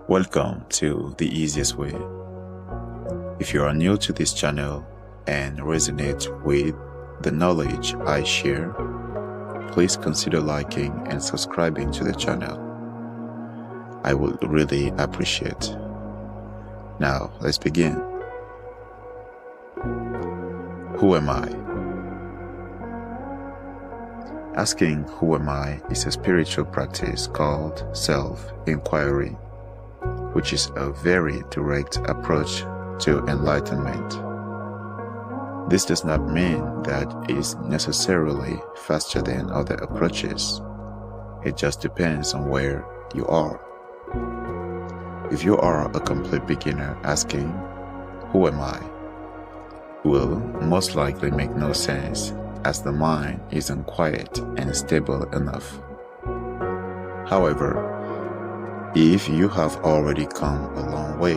Welcome to The Easiest Way. If you are new to this channel and resonate with the knowledge I share, please consider liking and subscribing to the channel. I would really appreciate. Now, let's begin. Who am I? Asking who am I is a spiritual practice called self-inquiry, which is a very direct approach to enlightenment. This does not mean that it is necessarily faster than other approaches. It just depends on where you are. If you are a complete beginner asking, who am I? Will most likely make no sense as the mind isn't quiet and stable enough. However, if you have already come a long way,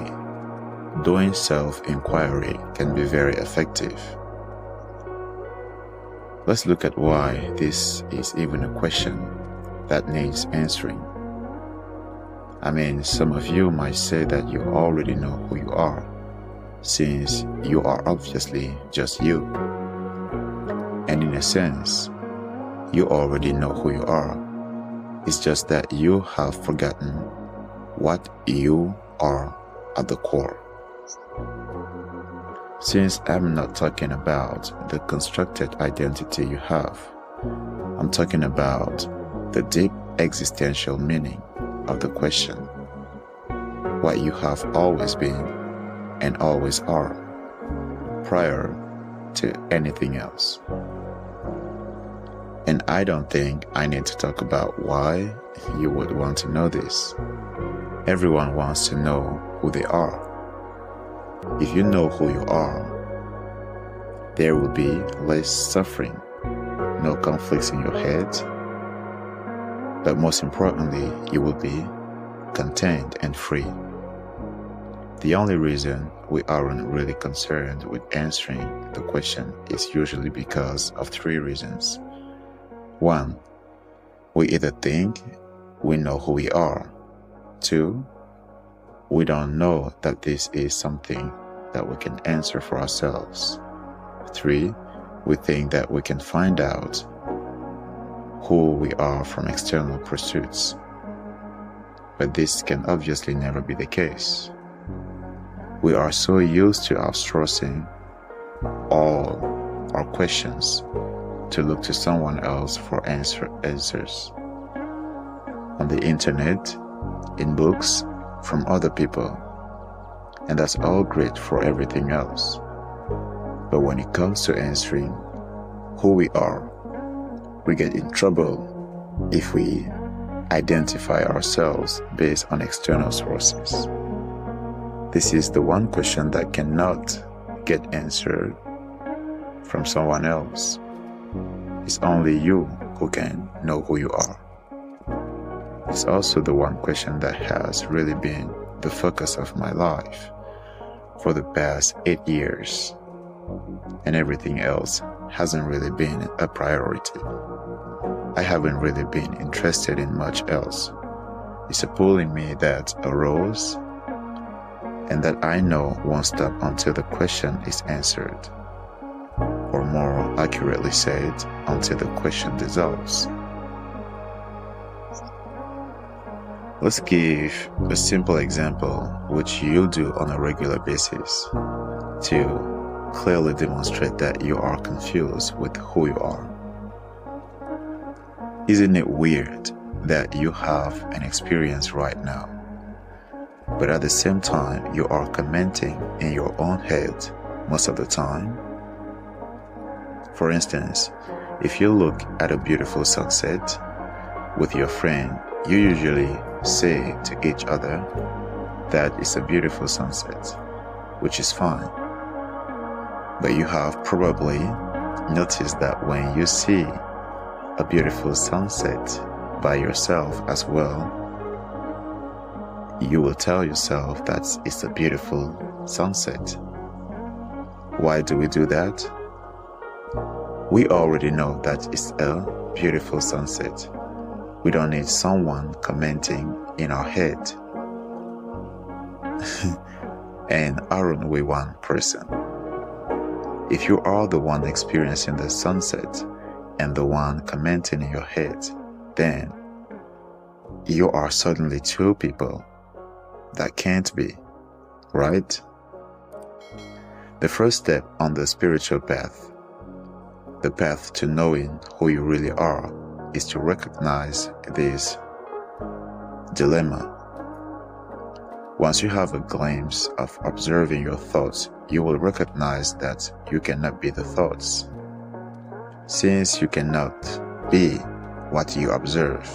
doing self-inquiry can be very effective. Let's look at why this is even a question that needs answering. Some of you might say that you already know who you are, since you are obviously just you. And in a sense, you already know who you are. It's just that you have forgotten what you are at the core. Since I'm not talking about the constructed identity you have, I'm talking about the deep existential meaning of the question, what you have always been and always are, prior to anything else. And I don't think I need to talk about why you would want to know this. Everyone wants to know who they are. If you know who you are, there will be less suffering, no conflicts in your head, but most importantly, you will be content and free. The only reason we aren't really concerned with answering the question is usually because of three reasons. 1. We either think we know who we are. 2. We don't know that this is something that we can answer for ourselves. 3. We think that we can find out who we are from external pursuits. But this can obviously never be the case. We are so used to outsourcing all our questions to look to someone else for answers. On the internet, in books, from other people. And that's all great for everything else. But when it comes to answering who we are, we get in trouble if we identify ourselves based on external sources. This is the one question that cannot get answered from someone else. It's only you who can know who you are. It's also the one question that has really been the focus of my life for the past 8 years, and everything else hasn't really been a priority. I haven't really been interested in much else. It's a pull in me that arose and that I know won't stop until the question is answered, or more accurately said, until the question dissolves. Let's give a simple example which you do on a regular basis to clearly demonstrate that you are confused with who you are. Isn't it weird that you have an experience right now, but at the same time you are commenting in your own head most of the time? For instance, if you look at a beautiful sunset with your friend, you usually say to each other that it's a beautiful sunset, which is fine. But you have probably noticed that when you see a beautiful sunset by yourself as well, you will tell yourself that it's a beautiful sunset. Why do we do that? We already know that it's a beautiful sunset. We don't need someone commenting in our head. and aren't we one person? If you are the one experiencing the sunset and the one commenting in your head, then you are suddenly two people. That can't be, right? The first step on the spiritual path, the path to knowing who you really are, is to recognize this dilemma. Once you have a glimpse of observing your thoughts, you will recognize that you cannot be the thoughts. Since you cannot be what you observe,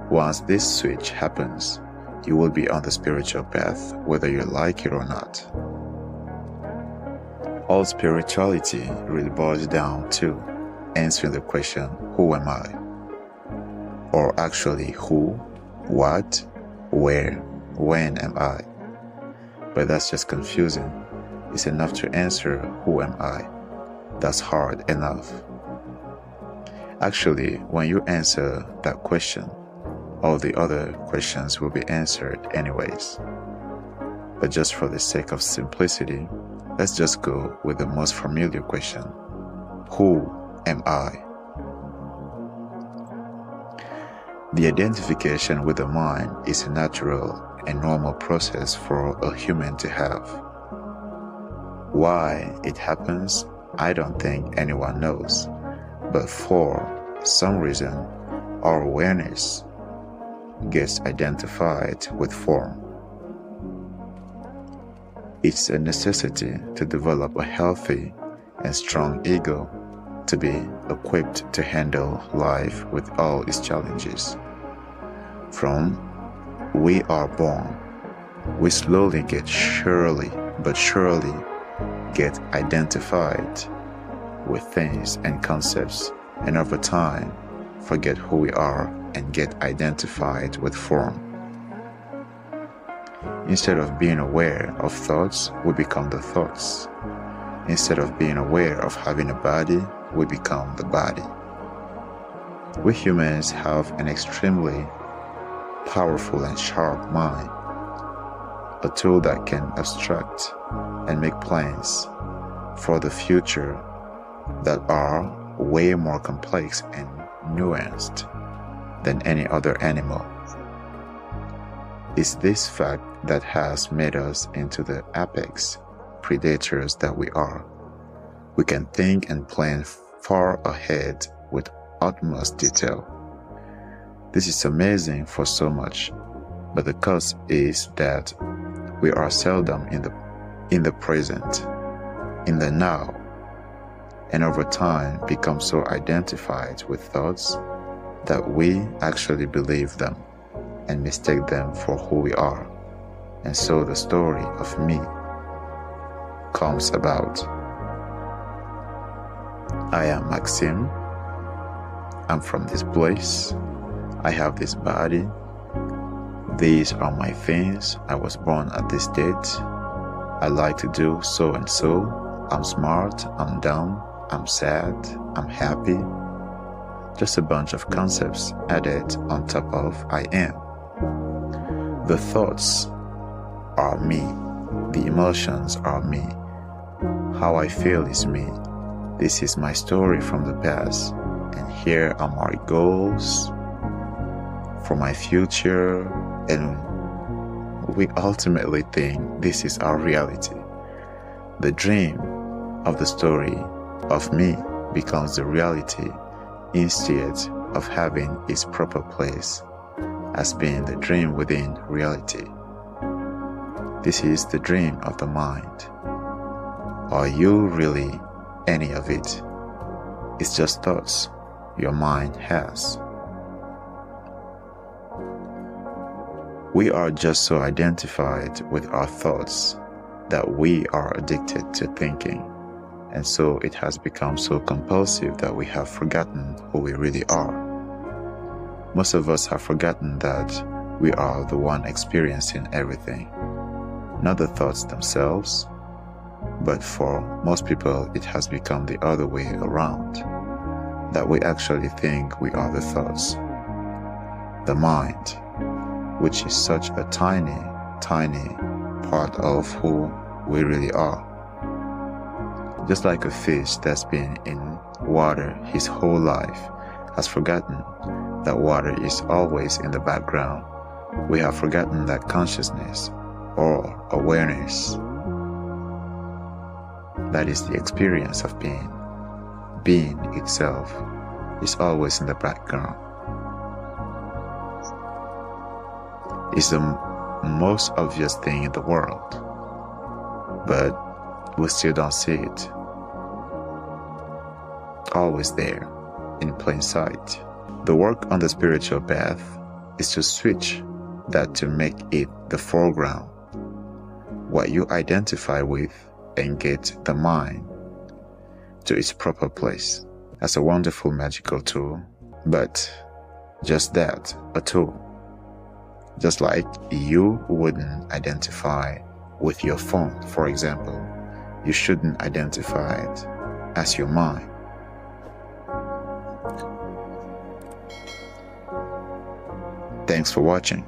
once this switch happens, you will be on the spiritual path, whether you like it or not. All spirituality really boils down to answering the question, who am I? Or actually, who, what, where, when am I? But that's just confusing. It's enough to answer, who am I? That's hard enough. Actually, when you answer that question, all the other questions will be answered anyways. But just for the sake of simplicity, let's just go with the most familiar question. Who am I? The identification with the mind is a natural and normal process for a human to have. Why it happens, I don't think anyone knows. But for some reason, our awareness gets identified with form. It's a necessity to develop a healthy and strong ego to be equipped to handle life with all its challenges. From we are born, we slowly get surely get identified with things and concepts, and over time forget who we are and get identified with form. Instead of being aware of thoughts, we become the thoughts. Instead of being aware of having a body, we become the body. We humans have an extremely powerful and sharp mind, a tool that can abstract and make plans for the future that are way more complex and nuanced than any other animal. It's this fact that has made us into the apex predators that we are. We can think and plan far ahead with utmost detail. This is amazing for so much, but the cause is that we are seldom in the present, in the now, and over time become so identified with thoughts that we actually believe them and mistake them for who we are. And so the story of me comes about. I am Maxime. I'm from this place. I have this body. These are my things. I was born at this date. I like to do so and so. I'm smart. I'm dumb. I'm sad. I'm happy. Just a bunch of concepts added on top of I am. The thoughts are me. The emotions are me. How I feel is me. This is my story from the past, and here are my goals for my future, and we ultimately think this is our reality. The dream of the story of me becomes the reality instead of having its proper place as being the dream within reality. This is the dream of the mind. Are you really any of it? It's just thoughts your mind has. We are just so identified with our thoughts that we are addicted to thinking, and so it has become so compulsive that we have forgotten who we really are. Most of us have forgotten that we are the one experiencing everything, not the thoughts themselves, but for most people it has become the other way around, that we actually think we are the thoughts. The mind, which is such a tiny tiny part of who we really are. Just like a fish that's been in water his whole life has forgotten that water is always in the background, we have forgotten that consciousness or awareness, that is the experience of being itself, is always in the background. It's the most obvious thing in the world, but we still don't see it. Always there, in plain sight. The work on the spiritual path is to switch that to make it the foreground, what you identify with, and get the mind to its proper place. That's a wonderful magical tool, but just that, a tool. Just like you wouldn't identify with your phone, for example, you shouldn't identify it as your mind. Thanks for watching.